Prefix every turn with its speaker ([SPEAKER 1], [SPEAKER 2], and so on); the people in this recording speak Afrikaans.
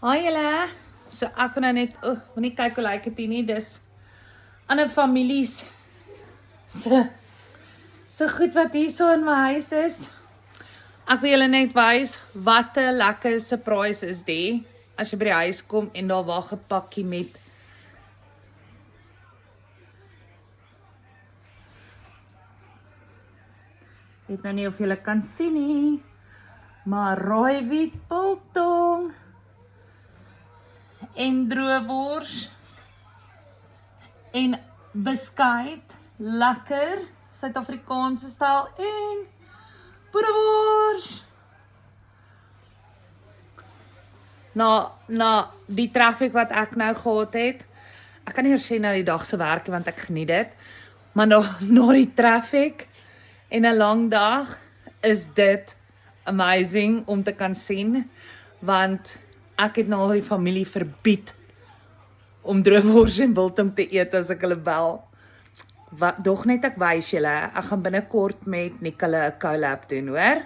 [SPEAKER 1] Hi julle. So ek wil nou net, moenie kyk hoe lyk dit hier nie, dis ander families so goed wat hier so in my huis is. Ek wil julle net wys wat 'n lekker surprise is die, as jy by die huis kom en daar wag 'n pakkie met weet nou nie of julle kan sien nie, maar rooiwit biltong en droewors en beskuit, lekker Suid-Afrikaanse styl en boerewors. Na die traffic wat ek nou gehad het, ek kan nie eers sê na die dag se werk want ek geniet dit, maar na die traffic en 'n lang dag is dit amazing om te kan sien, want ek het nou al die familie verbied om droewors en biltong te eet as ek hulle bel. Dog net ek wys julle, ek gaan binnekort met Nicole 'n collab doen, hoor?